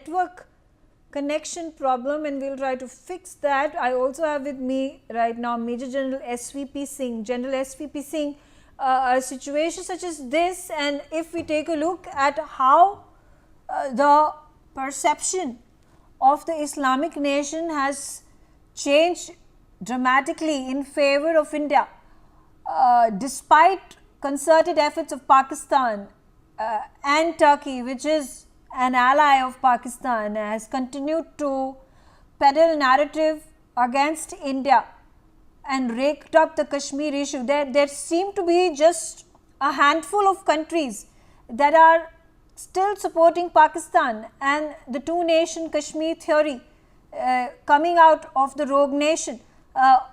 network connection problem, and we'll try to fix that. I also have with me right now Major General SVP Singh. General SVP Singh, a situation such as this, and if we take a look at how the perception of the Islamic nation has changed dramatically in favor of India, despite concerted efforts of Pakistan and Turkey, which is an ally of Pakistan, has continued to peddle narrative against India and raked up the Kashmir issue. There seem to be just a handful of countries that are still supporting Pakistan and the two-nation Kashmir theory coming out of the rogue nation.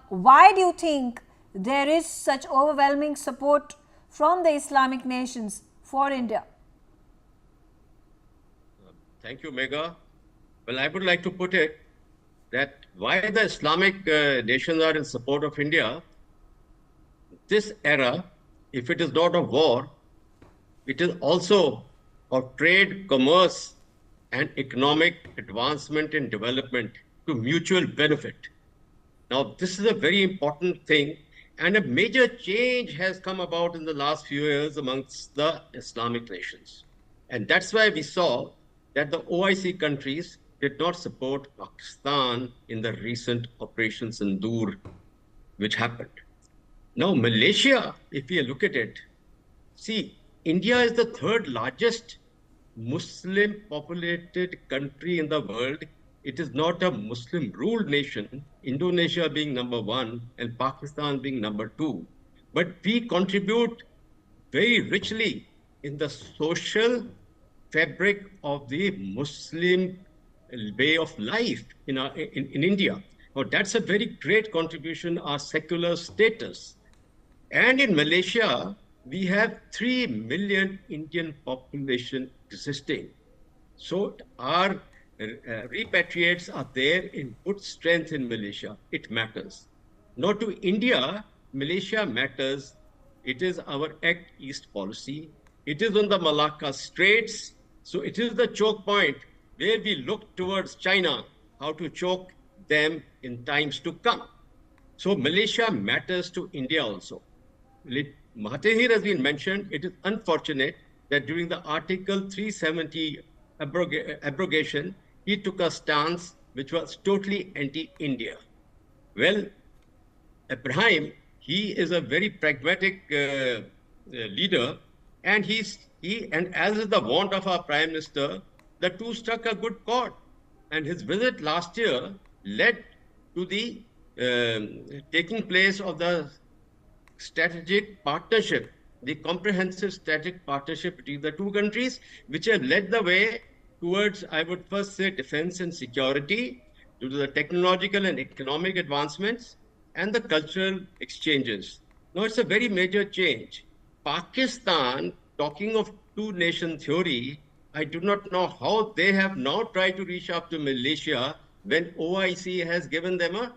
Why do you think there is such overwhelming support from the Islamic nations for India? Thank you, Megha. Well, I would like to put it that why the Islamic nations are in support of India, this era, if it is not of war, it is also of trade, commerce, and economic advancement and development to mutual benefit. Now, this is a very important thing, and a major change has come about in the last few years amongst the Islamic nations. And that's why we saw that the OIC countries did not support Pakistan in the recent Operation Sindoor, which happened. Now, Malaysia, if you look at it, see, India is the third largest Muslim populated country in the world. It is not a Muslim ruled nation, Indonesia being number one and Pakistan being number two. But we contribute very richly in the social fabric of the Muslim way of life in India. Now, that's a very great contribution, our secular status. And in Malaysia, we have 3 million Indian population existing. So our repatriates are there in good strength in Malaysia. It matters. Now to India, Malaysia matters. It is our Act East policy. It is on the Malacca Straits. So it is the choke point where we look towards China, how to choke them in times to come. So Malaysia matters to India also. Mahathir has been mentioned. It is unfortunate that during the Article 370 abrogation, he took a stance which was totally anti-India. Well, Ibrahim, he is a very pragmatic leader, and and as is the want of our Prime Minister, the two struck a good chord. And his visit last year led to the taking place of the strategic partnership, the comprehensive strategic partnership between the two countries, which have led the way towards, I would first say, defense and security, due to the technological and economic advancements and the cultural exchanges. Now, it's a very major change. Pakistan, talking of two-nation theory, I do not know how they have now tried to reach up to Malaysia when OIC has given them a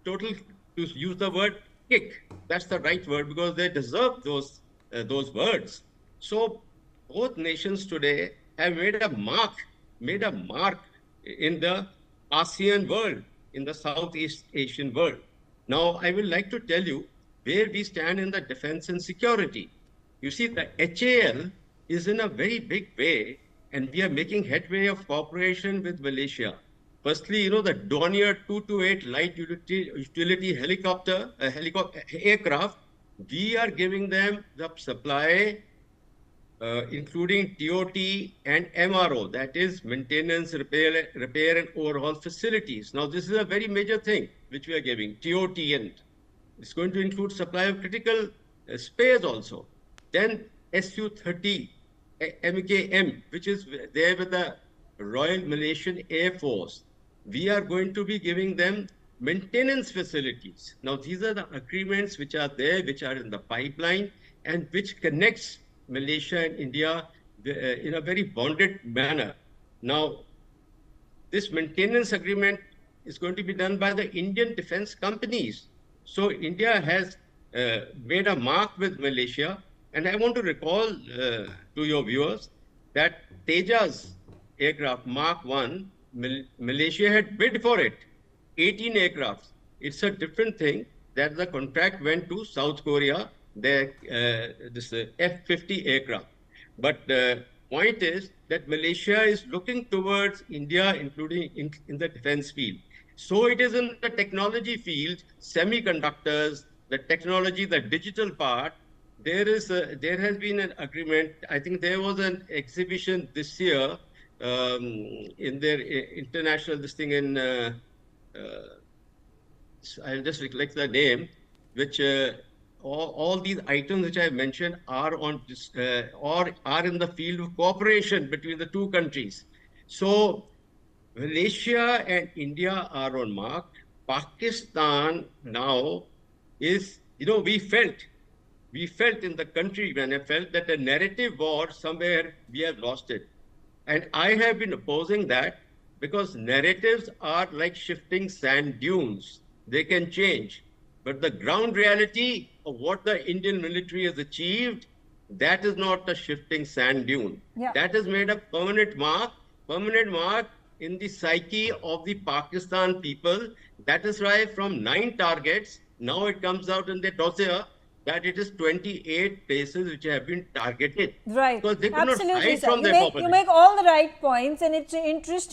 total, to use the word, kick. That's the right word, because they deserve those words. So both nations today have made a mark in the ASEAN world, in the Southeast Asian world. Now, I would like to tell you where we stand in the defense and security. You see, the HAL is in a very big way, and we are making headway of cooperation with Malaysia. Firstly, the Dornier 228 light utility aircraft, we are giving them the supply, including TOT and MRO, that is maintenance, repair and overhaul facilities. Now, this is a very major thing which we are giving, TOT, and it's going to include supply of critical spares also. Then Su-30 MKM, which is there with the Royal Malaysian Air Force. We are going to be giving them maintenance facilities. Now, these are the agreements which are there, which are in the pipeline, and which connects Malaysia and India in a very bonded manner. Now, this maintenance agreement is going to be done by the Indian defense companies. So India has made a mark with Malaysia. And I want to recall to your viewers that Tejas aircraft, Mark 1, Malaysia had bid for it, 18 aircrafts. It's a different thing that the contract went to South Korea, this F-50 aircraft. But point is that Malaysia is looking towards India, including in the defense field. So it is in the technology field, semiconductors, the technology, the digital part. There has been an agreement. I think there was an exhibition this year in their international this thing in. I'll just recollect the name, which all these items which I mentioned are on or are in the field of cooperation between the two countries. So Malaysia and India are on mark. Pakistan now is, we felt in the country when I felt that a narrative war somewhere we have lost it. And I have been opposing that because narratives are like shifting sand dunes. They can change. But the ground reality of what the Indian military has achieved, that is not a shifting sand dune. Yeah. That has made a permanent mark in the psyche of the Pakistan people. That is why from 9 targets, now it comes out in the dossier that it is 28 places which have been targeted. Right. Because they could Absolutely, not hide sir. from their population. You make all the right points, and it's interesting